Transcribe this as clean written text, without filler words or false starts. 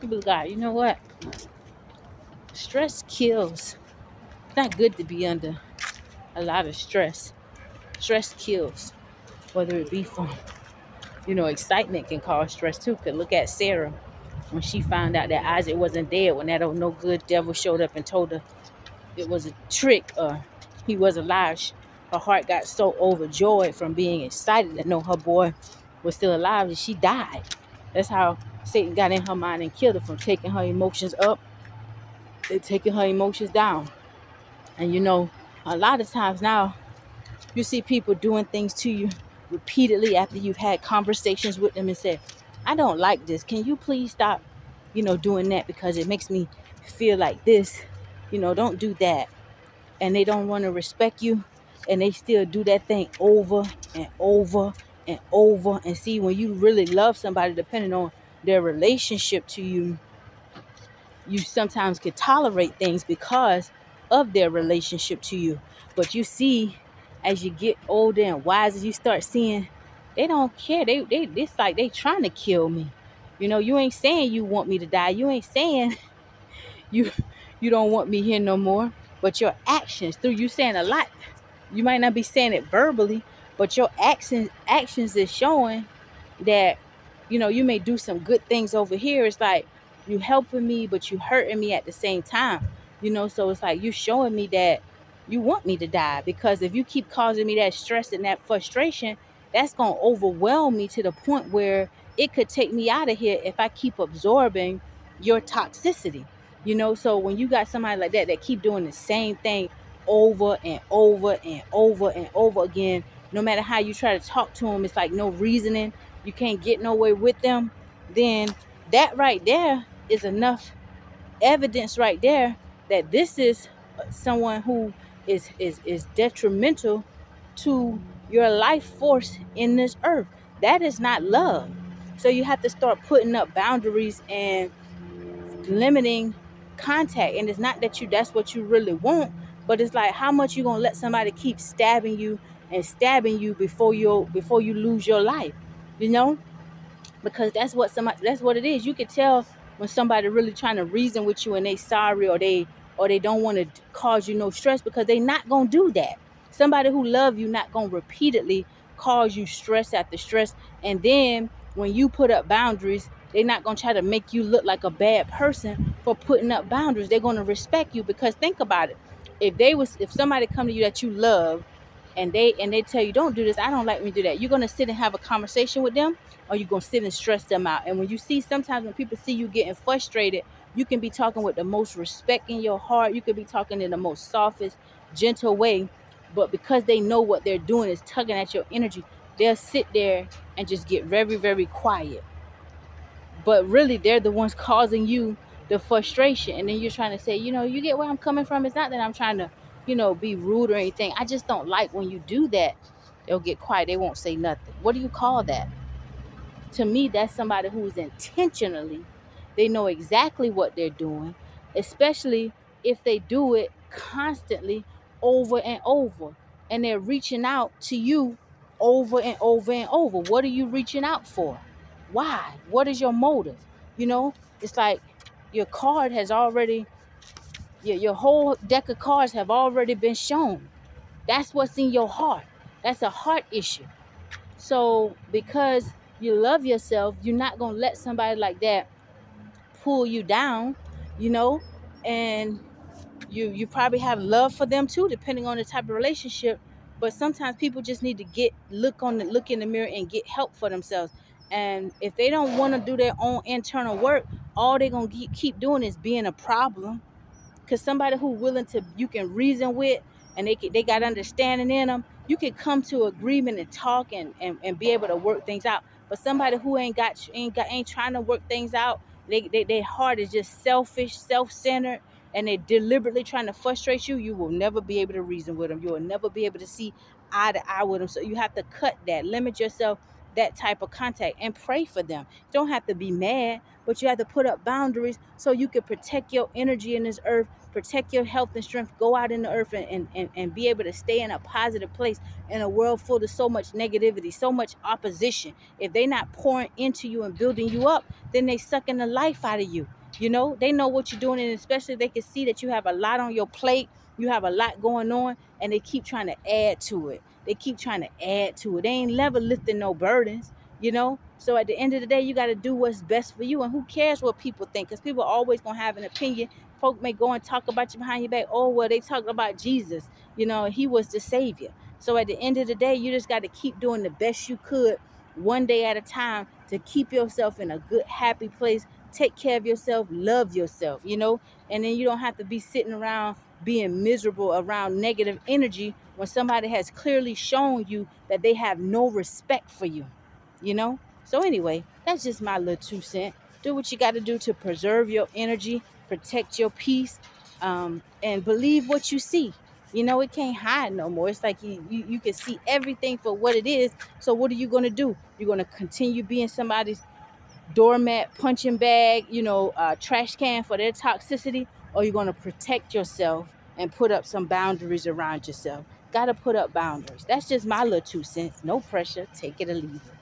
You be like, you know what? Stress kills. It's not good to be under a lot of stress. Stress kills, whether it be from, excitement can cause stress too. Cause look at Sarah when she found out that Isaac wasn't dead, when that old no good devil showed up and told her it was a trick or he was alive. Her heart got so overjoyed from being excited to know her boy was still alive that she died. That's how Satan got in her mind and killed her, from taking her emotions up and taking her emotions down. And a lot of times now you see people doing things to you repeatedly after you've had conversations with them and said, I don't like this. Can you please stop, doing that because it makes me feel like this. Don't do that. And they don't want to respect you, and they still do that thing over and over and over. And see, when you really love somebody, depending on their relationship to you, you sometimes could tolerate things because of their relationship to you. But you see, as you get older and wiser, you start seeing they don't care. They it's like they trying to kill me. You ain't saying you want me to die. You ain't saying you you don't want me here no more. But your actions, through you saying a lot, you might not be saying it verbally, but your actions is showing that you may do some good things over here. It's like you helping me, but you hurting me at the same time. So it's like you showing me that you want me to die, because if you keep causing me that stress and that frustration, that's gonna overwhelm me to the point where it could take me out of here if I keep absorbing your toxicity. So when you got somebody like that keep doing the same thing over and over and over and over again, no matter how you try to talk to them, it's like no reasoning, you can't get nowhere with them, then that right there is enough evidence right there that this is someone who is detrimental to your life force in this earth. That is not love. So you have to start putting up boundaries and limiting contact. And it's not that that's what you really want, but it's like, how much you gonna let somebody keep stabbing you and stabbing you before you lose your life, you know because that's what it is. You could tell when somebody really trying to reason with you and they sorry, or they don't want to cause you no stress, because they not gonna do that. Somebody who love you not gonna repeatedly cause you stress after stress. And then when you put up boundaries, they're not gonna try to make you look like a bad person for putting up boundaries. They're gonna respect you, because think about it. If somebody come to you that you love, and they tell you don't do this, I don't like when you do that, you're gonna sit and have a conversation with them, or you're gonna sit and stress them out. And when you see, sometimes when people see you getting frustrated, you can be talking with the most respect in your heart, you could be talking in the most softest, gentle way, but because they know what they're doing is tugging at your energy, they'll sit there and just get very, very quiet. But really, they're the ones causing you the frustration. And then you're trying to say, you get where I'm coming from. It's not that I'm trying to, be rude or anything. I just don't like when you do that. They'll get quiet. They won't say nothing. What do you call that? To me, that's somebody who's intentionally, they know exactly what they're doing, especially if they do it constantly, over and over, and they're reaching out to you over and over and over. What are you reaching out for? Why? What is your motive? It's like your card has already, your whole deck of cards have already been shown. That's what's in your heart. That's a heart issue. So because you love yourself, you're not gonna let somebody like that pull you down, you know, and you probably have love for them too, depending on the type of relationship. But sometimes people just need to look in the mirror and get help for themselves. And if they don't want to do their own internal work, all they're gonna keep doing is being a problem. Because somebody who willing to, you can reason with, and they got understanding in them, you can come to agreement and talk, and be able to work things out. But somebody who ain't trying to work things out, their heart is just selfish, self-centered, and they're deliberately trying to frustrate you, you will never be able to reason with them. You will never be able to see eye to eye with them. So you have to cut that, limit yourself that type of contact and pray for them. You don't have to be mad, but you have to put up boundaries so you can protect your energy in this earth, protect your health and strength, go out in the earth and be able to stay in a positive place in a world full of so much negativity, so much opposition. If they're not pouring into you and building you up, then they sucking the life out of you. You know, they know what you're doing, and especially they can see that you have a lot on your plate, you have a lot going on, and they keep trying to add to it. They keep trying to add to it. They ain't never lifting no burdens, you know? So at the end of the day, you got to do what's best for you. And who cares what people think? Because people are always going to have an opinion. Folk may go and talk about you behind your back. Oh, well, they talk about Jesus. You know, he was the savior. So at the end of the day, you just got to keep doing the best you could one day at a time to keep yourself in a good, happy place. Take care of yourself, love yourself, you know? And then you don't have to be sitting around being miserable around negative energy when somebody has clearly shown you that they have no respect for you, you know? So anyway, that's just my little 2 cents. Do what you got to do to preserve your energy, protect your peace, and believe what you see. You know, it can't hide no more. It's like you can see everything for what it is. So what are you going to do? You're going to continue being somebody's doormat, punching bag, trash can for their toxicity, or you're going to protect yourself and put up some boundaries around yourself. Got to put up boundaries. That's just my little 2 cents. No pressure. Take it or leave it.